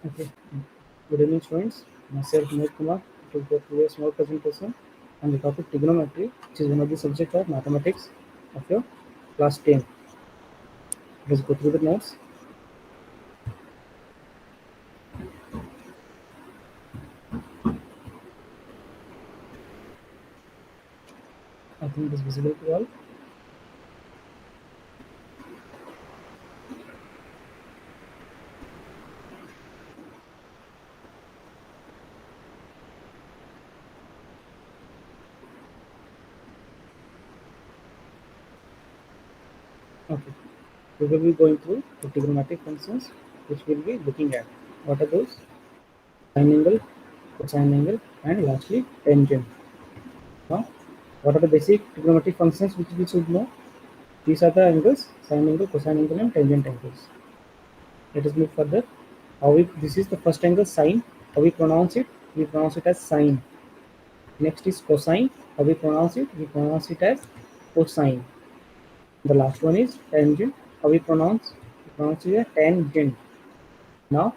Okay. Good evening, students. Myself, Mohit Kumar, to go through a small presentation on the topic trigonometry, which is one of the subject of mathematics of your class 10. Let's go through the notes. I think it is visible to all. Okay. We will be going through the trigonometric functions, which we'll be looking at. What are those? Sine angle, cosine angle, and lastly, tangent. Now, what are the basic trigonometric functions which we should know? These are the angles: sine angle, cosine angle, and tangent angles. Let us move further. This is the first angle sine. How we pronounce it? We pronounce it as sine. Next is cosine. How we pronounce it? We pronounce it as cosine. The last one is tangent. How we pronounce? We pronounce it as tangent. Now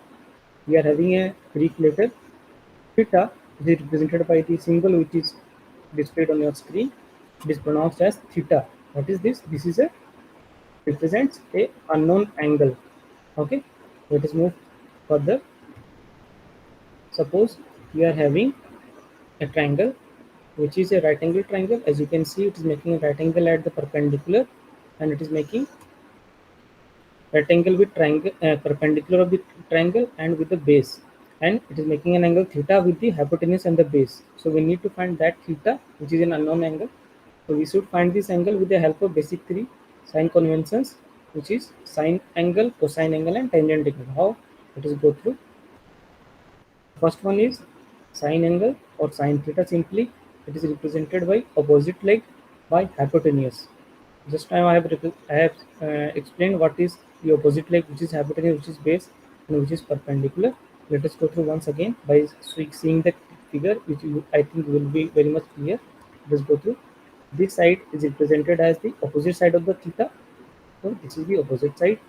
we are having a Greek letter theta, which is represented by the symbol which is displayed on your screen. It is pronounced as theta. What is this? This is a represents a unknown angle. Okay. Let us move further. Suppose we are having a triangle which is a right angle triangle. As you can see, it is making a right angle at the perpendicular, and it is making right angle with triangle perpendicular of the triangle and with the base, and it is making an angle theta with the hypotenuse and the base. So we need to find that theta, which is an unknown angle. So we should find this angle with the help of basic three sign conventions, which is sine angle, cosine angle, and tangent angle. How? Let us go through. First one is sine angle or sine theta. Simply, it is represented by opposite leg by hypotenuse. Just now I have explained what is the opposite leg, which is hypotenuse, which is base, and which is perpendicular. Let us go through once again by seeing the figure, which I think will be very much clear. Let's go through. This side is represented as the opposite side of the theta. So this is the opposite side,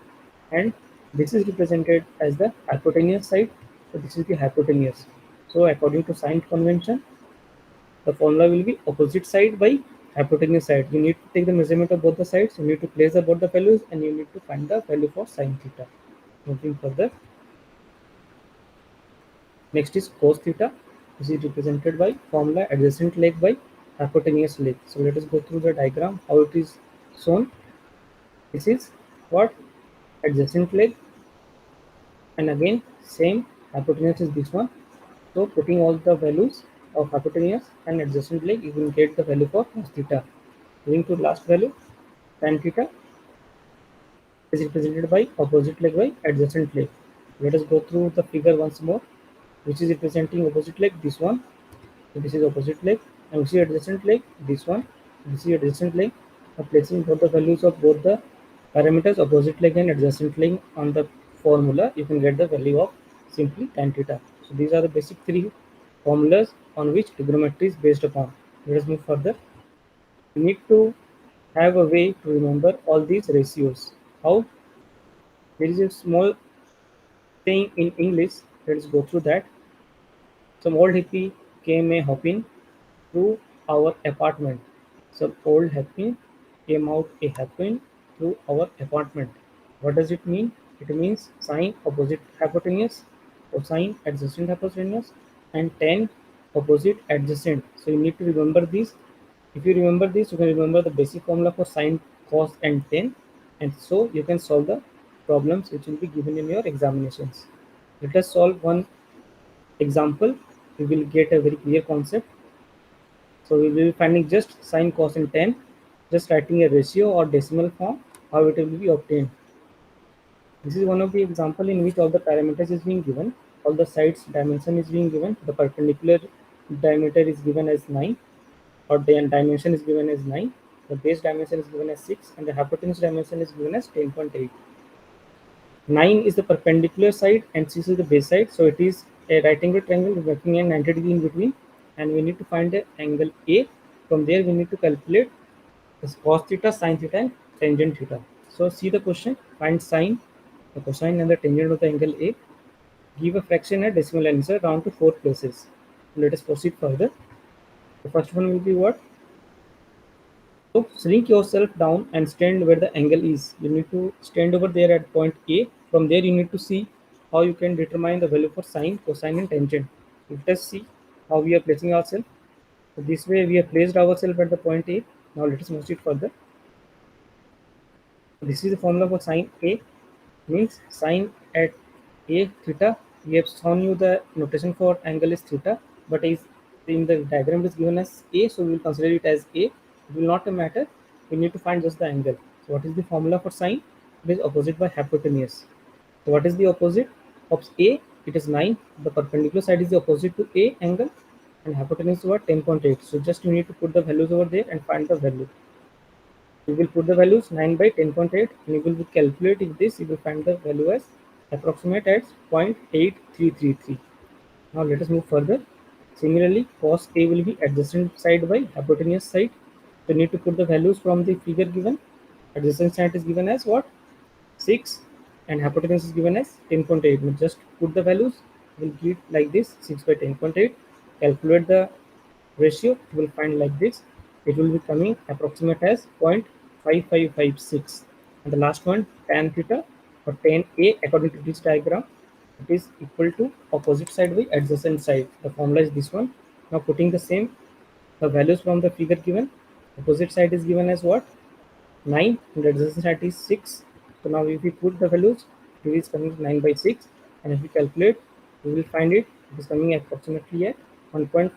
and this is represented as the hypotenuse side. So this is the hypotenuse. So according to sine convention, the formula will be opposite side by hypotenuse side. You need to take the measurement of both the sides. You need to place both the values, and you need to find the value for sine theta. Moving further, next is cos theta. This is represented by formula adjacent leg by hypotenuse leg. So let us go through the diagram how it is shown. This is what adjacent leg, and again same hypotenuse is this one. So putting all the values of hypotenuse and adjacent leg, you will get the value for cos theta. Moving to last value, tan theta is represented by opposite leg by adjacent leg. Let us go through the figure once more, which is representing opposite leg, this one. So this is opposite leg, and we see adjacent leg, this one. This is adjacent leg. Now placing both the values of both the parameters, opposite leg and adjacent leg, on the formula, you can get the value of simply tan theta. So these are the basic three formulas on which trigonometry is based upon. Let us move further. We need to have a way to remember all these ratios. How? There is a small saying in English. Let's go through that. Some old hippie came a hopping through our apartment. Some old hippie came out a hopping through our apartment. What does it mean? It means sine opposite hypotenuse, cosine adjacent hypotenuse, and tan opposite adjacent. So you need to remember these. If you remember this, you can remember the basic formula for sine, cos, and tan, and so you can solve the problems which will be given in your examinations. Let us solve one example. We will get a very clear concept. So we will be finding just sine, cos, and tan, just writing a ratio or decimal form, how it will be obtained. This is one of the example in which all the parameters is being given, all the sides dimension is being given. The perpendicular diameter is given as 9, or the dimension is given as 9. The base dimension is given as 6, and the hypotenuse dimension is given as 10.8. 9 is the perpendicular side and 6 is the base side. So it is a right angle triangle making a 90 degree in between, and we need to find the angle A. From there we need to calculate the cos theta, sin theta, and tangent theta. So see the question: find sine, the cosine, and the tangent of the angle A. Give a fraction at decimal answer round to 4 places. Let us proceed further. The first one will be what? So shrink yourself down and stand where the angle is. You need to stand over there at point A. From there you need to see how you can determine the value for sine, cosine and tangent. Let us see how we are placing ourselves. So this way we have placed ourselves at the point A. Now let us move it further. This is the formula for sine A, means sine at A theta. We have shown you the notation for angle is theta, but is in the diagram it is given as A, so we will consider it as A. It will not matter. We need to find just the angle. So what is the formula for sine? It is opposite by hypotenuse. So what is the opposite of A? It is 9. The perpendicular side is the opposite to A angle, and hypotenuse is what, 10.8. So just you need to put the values over there and find the value. You will put the values 9 by 10.8 and you will calculate if this, you will find the value as approximate as 0.8333. Now let us move further. Similarly, cos A will be adjacent side by hypotenuse side. So you need to put the values from the figure given. Adjacent side is given as what? 6 and hypotenuse is given as 10.8. Now just put the values, will give like this, 6 by 10.8. Calculate the ratio, you will find like this. It will be coming approximate as 0.5556. And the last one, tan theta or tan A, according to this diagram, it is equal to opposite side by adjacent side. The formula is this one. Now putting the same, the values from the figure given, opposite side is given as what? 9 and adjacent side is 6. So now if we put the values, it is coming to 9 by 6, and if we calculate, we will find it is coming approximately at 1.5